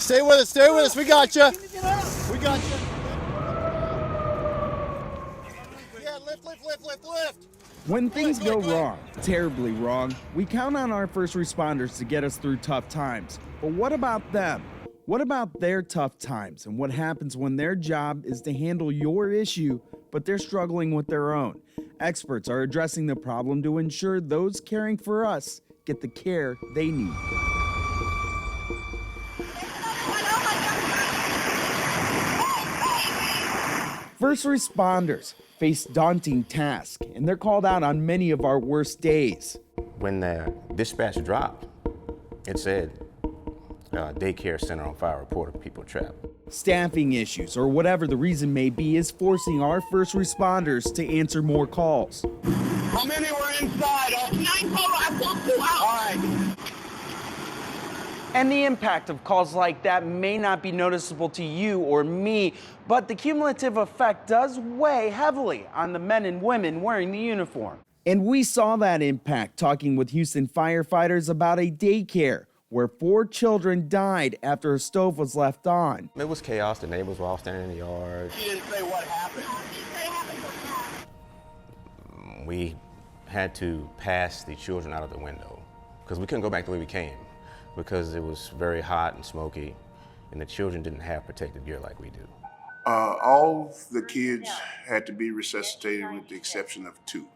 Stay with us, stay with us. We got you. We got you. Yeah, lift. When things go wrong, terribly wrong, we count on our first responders to get us through tough times. But what about them? What about their tough times and what happens when their job is to handle your issue, but they're struggling with their own? Experts are addressing the problem to ensure those caring for us get the care they need. First responders face daunting tasks, and they're called out on many of our worst days. When the dispatch dropped, it said, daycare center on fire, report of people trapped. Staffing issues, or whatever the reason may be, is forcing our first responders to answer more calls. How many were inside? 9 total. I pulled 2 out. All right. And the impact of calls like that may not be noticeable to you or me, but the cumulative effect does weigh heavily on the men and women wearing the uniform. And we saw that impact talking with Houston firefighters about a daycare where 4 children died after a stove was left on. It was chaos. The neighbors were all standing in the yard. He didn't say what happened. We had to pass the children out of the window because we couldn't go back the way we came because it was very hot and smoky, and the children didn't have protective gear like we do. All the kids had to be resuscitated with the exception of 2.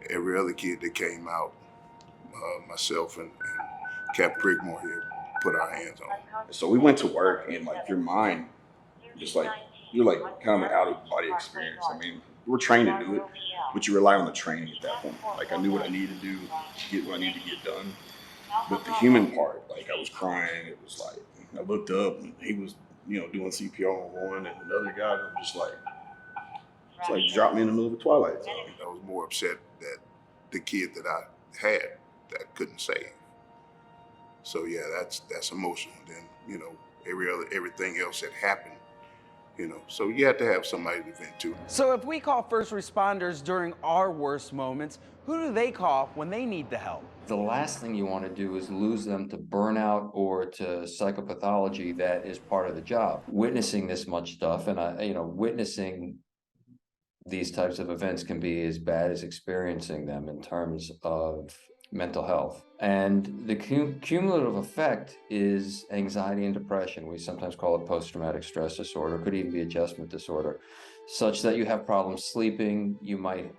Every other kid that came out, myself and Cap Prigmore here, put our hands on. So we went to work, and like your mind, just like you're like kind of an out of body experience. I mean, we're trained to do it, but you rely on the training at that point. Like I knew what I needed to do to get what I needed to get done. But the human part, like I was crying. It was like I looked up and he was, doing CPR on one, and another guy was just like, it's like dropped me in the middle of the twilight zone. I was more upset that the kid that I had that couldn't save. So yeah, that's emotional. Then everything else that happened. So you have to have somebody to vent to. So if we call first responders during our worst moments, who do they call when they need the help? The last thing you want to do is lose them to burnout or to psychopathology that is part of the job. Witnessing this much stuff and, witnessing these types of events can be as bad as experiencing them in terms of mental health. And the cumulative effect is anxiety and depression. We sometimes call it post-traumatic stress disorder, could even be adjustment disorder, such that you have problems sleeping, you might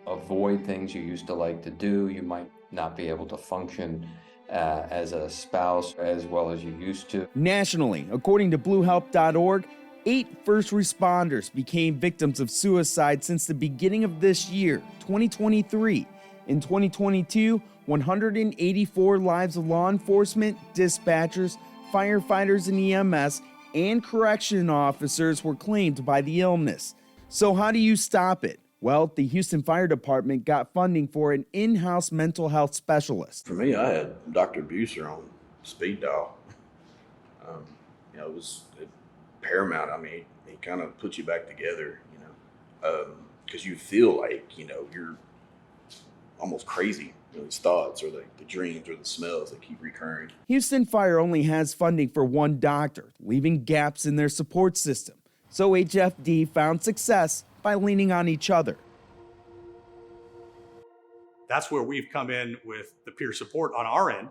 avoid things you used to like to do, you might not be able to function as a spouse as well as you used to. Nationally, according to bluehelp.org, 8 first responders became victims of suicide since the beginning of this year, 2023. In 2022, 184 lives of law enforcement, dispatchers, firefighters and EMS, and correction officers were claimed by the illness. So how do you stop it? Well, the Houston Fire Department got funding for an in-house mental health specialist. For me, I had Dr. Buser on speed dial. It was paramount. I mean, he kind of puts you back together, because you feel like, you're almost crazy. These thoughts or the dreams or the smells that keep recurring. Houston Fire only has funding for 1 doctor, leaving gaps in their support system. So HFD found success by leaning on each other. That's where we've come in with the peer support on our end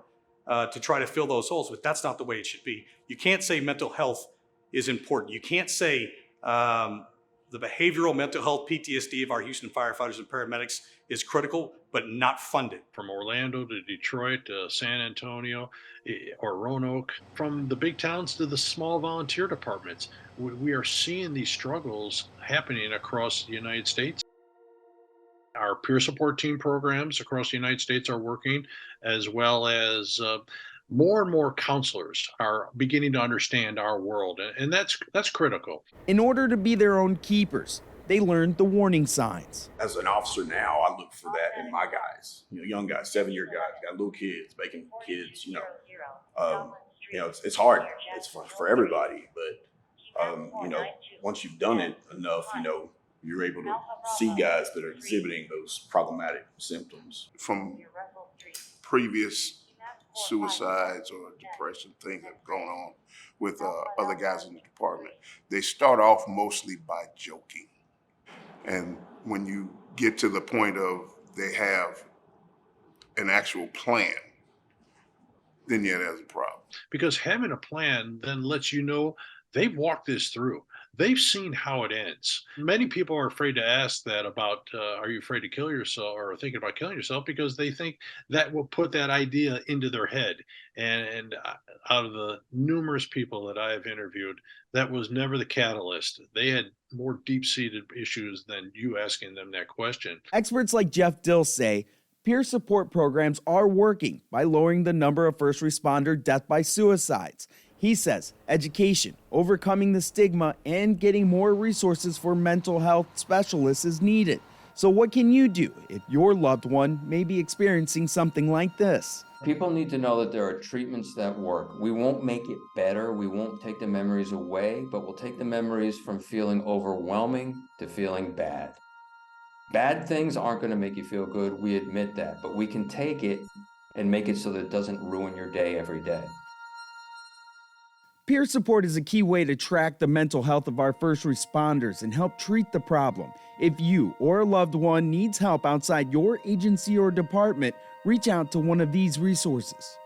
to try to fill those holes, but that's not the way it should be. You can't say mental health is important. You can't say the behavioral mental health PTSD of our Houston firefighters and paramedics is critical, but not funded. From Orlando to Detroit to San Antonio or Roanoke, from the big towns to the small volunteer departments, we are seeing these struggles happening across the United States. Our peer support team programs across the United States are working, as well as more and more counselors are beginning to understand our world, and that's critical. In order to be their own keepers, they learned the warning signs. As an officer now, I look for that in my guys, young guys, 7-year guys, got little kids, making kids, it's hard. It's for everybody, but once you've done it enough, you're able to see guys that are exhibiting those problematic symptoms. From previous suicides or depression things that have gone on with other guys in the department, they start off mostly by joking. And when you get to the point of they have an actual plan, then yeah, there's a problem. Because having a plan then lets you know they've walked this through. They've seen how it ends. Many people are afraid to ask that about, are you afraid to kill yourself or thinking about killing yourself? Because they think that will put that idea into their head. And out of the numerous people that I have interviewed, that was never the catalyst. They had more deep-seated issues than you asking them that question. Experts like Jeff Dill say peer support programs are working by lowering the number of first responder death by suicides. He says education, overcoming the stigma, and getting more resources for mental health specialists is needed. So what can you do if your loved one may be experiencing something like this? People need to know that there are treatments that work. We won't make it better. We won't take the memories away, but we'll take the memories from feeling overwhelming to feeling bad. Bad things aren't going to make you feel good. We admit that, but we can take it and make it so that it doesn't ruin your day every day. Peer support is a key way to track the mental health of our first responders and help treat the problem. If you or a loved one needs help outside your agency or department, reach out to one of these resources.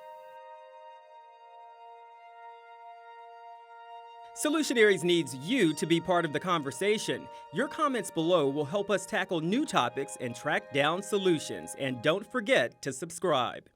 Solutionaries needs you to be part of the conversation. Your comments below will help us tackle new topics and track down solutions. And don't forget to subscribe.